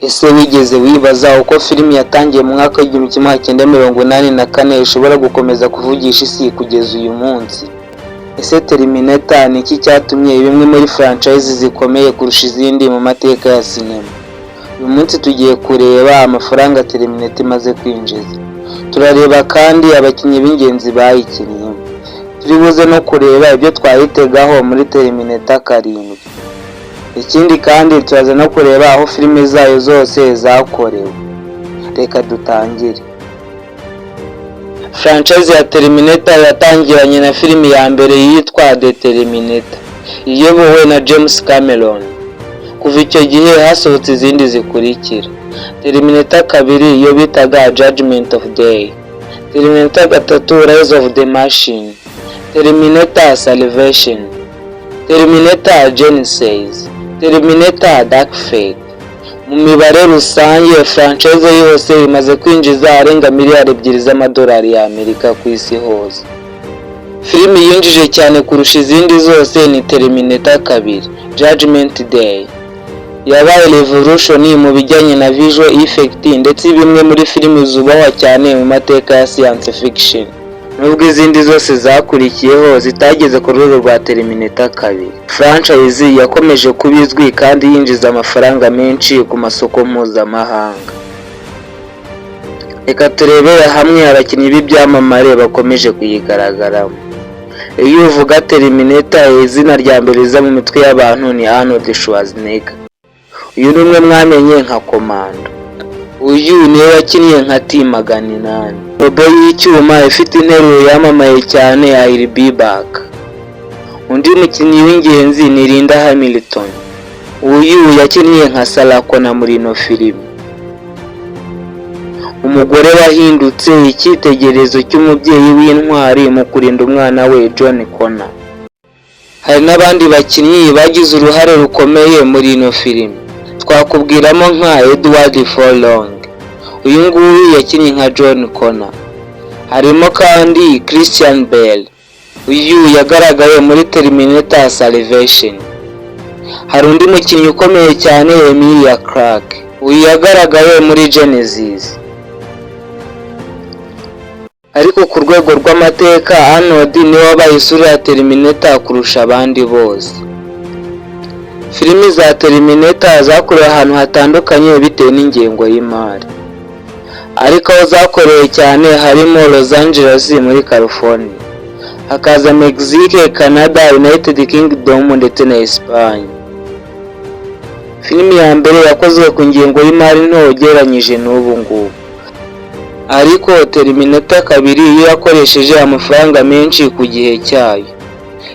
Ese wigeze wibaza uko filimi yatangiye mu mwaka w'1984 ishobora gukomeza kuvugisha isi kugeza uyu munsi? Ese Terminator ni iki cyatumye bimwe muri franchise zikomeye kurusha izindi mu mateka ya sinema? Uyu munsi tugiye kureba amafaranga Terminator imaze kwinjiza. Turareba kandi abakinnyi b'ingenzi bayikinnye. Turibuze no kureba ibyo twayitegaho muri Terminator 7. Ikindi kandi turaza no kureba aho filime zayo zose zakorewe. Reka dutangire. Franchise ya Terminator yatangiranye na filimi ya mbere yitwa The Terminator, iyobowe na James Cameron. Kuva icyo gihe hasohotse izindi zikurikira: Terminator 2 iyo bitaga Judgment of Day, Terminator 3 Rise of the Machine, Terminator Salvation, Terminator Genesis, Terminator Dark Fate. Mu mibare rusange, franchise yose imaze kwinjiza arenga miliyari 2 z'amadolari y'Amerika ku isi hose. Filimi yinjije cyane kurusha izindi zose ni Terminator 2 Judgment Day. Yabaye revolution mu bijyanye na visual effect ndetse bimwe muri filimi zubahwa cyane mu mateka ya science fiction, nubwo izindi zose zakurikiyeho zitageze ku rwego rwa Terminator 2. Franchise yakomeje kuba izwi kandi yinjiza amafaranga menshi ku masoko mpuzamahanga. Reka turebere hamwe abakinnyi b'ibyamamare bakomeje kuyigaragaramo. Iyo uvuga Terminator, izina rya mbere riza mu mitwe y'abantu ni Arnold Schwarzenegger. Uyu ni umwe mwamenye nka Commando. Uyu niwe wakinnye nka T-800, robo y'icyuma ifite interuro yamamaye cyane ya I'll Be Back. Undi mukinnyi w'ingenzi ni Linda Hamilton. Uyu yakinnye nka Sarah Connor muri ino filimi. Umugore wahindutse icyitegererezo cy'umubyeyi w'intwari mu kurinda umwana we John Connor. Hari n'abandi bakinnyi bagize uruhare rukomeye muri ino filimi. Twakubwiramo nka Edward Furlong. Uyu nguyu yakinnye nka John Connor. Harimo kandi Christian Bale. Uyu yagaragaye muri Terminator Salvation. Hari undi mukinnyi ukomeye cyane Emilia Clarke. Uyu yagaragaye muri Genesis. Ariko ku rwego rw'amateka, Arnold niwe wabaye isura ya Terminator kurusha abandi bose. Filimi za Terminator zakorewe ahantu hatandukanye bitewe n'ingengo y'imari, ariko aho zakorewe cyane harimo Los Angeles muri California, hakaza Mexique, Canada, United Kingdom ndetse na Espagne. Filimi ya mbere yakozwe ku ngengo y'imari nto ugereranyije n'ubu ngubu, ariko Terminator 2 yo yakoresheje amafaranga menshi ku gihe cyayo.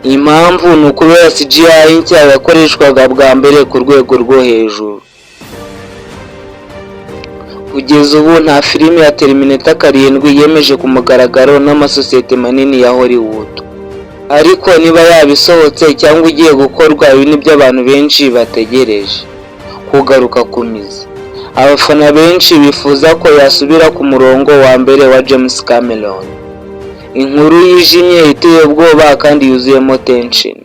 Impamvu ni ukubera CGI nshya yakoreshwaga bwa mbere ku rwego rwo hejuru. Kugeza ubu nta filimi ya Terminator 7 yemeje ku mugaragaro n'amasosiyete manini ya Hollywood, ariko niba yabisohotse cyangwa ugiye gukorwa, ibi nibyo abantu benshi bategereje: kugaruka ku mizi. Abafana benshi bifuza ko yasubira ku murongo wa mbere wa James Cameron. Inkuru yijimye iteye ubwoba kandi yuzuyemo tension.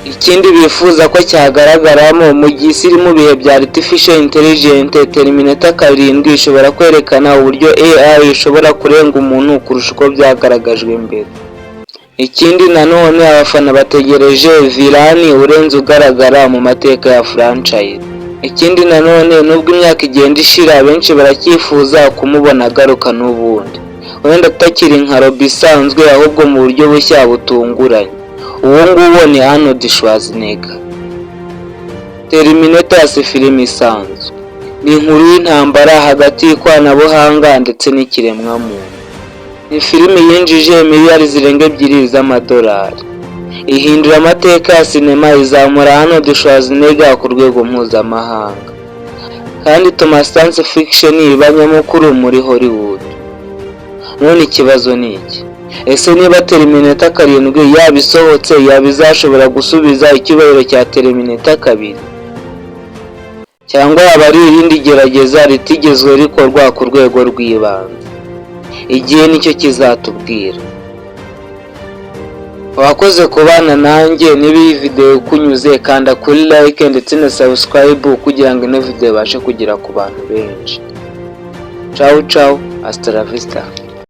Ikindi bifuza ko cyagaragaramo mu gihe iri mu bihe bya artificial intelligence, Terminator 7 ishobora kwerekana uburyo AI ishobora kurenga umuntu kurusha uko byagaragajwe mbere. Ikindi nanone abafana bategereje vilani urenze ugaragara mu mateka ya franchise. Ikindi nanone nubwo imyaka igenda ishira, benshi baracyifuza kumubona agaruka n'ubundi, wenda atakiri nka Rob isanzwe ahubwo mu buryo bushya butunguranye. Uwo nguwo ni Arnold Schwarzenegger. Terminator si filimi isanzwe, ni inkuru y'intambara hagati y'ikoranabuhanga ndetse n'ikiremwamuntu. Ni filimi yinjije miliyari zirenga 2 z'amadolari. Ihindura amateka ya sinema, izamura Arnold Schwarzenegger ku rwego mpuzamahanga, kandi ituma science fiction iba nyamukuru muri Hollywood. None ikibazo ni iki? Ese niba Terminator 7 yabisohotse, yabizashobora gusubiza icyubahiro cya Terminator 2, cyangwa yaba ari irindi gerageza ritigezwe rikorwa ku rwego rw'ibanze? Igihe nicyo kizatubwira. wakoze kubana nanjye. niba iyi video ikunyuze kanda kuri like ndetse na subscribe kugira ngo ino video ibashe kugera ku bantu benshi. Ciao ciao, hasta la vista.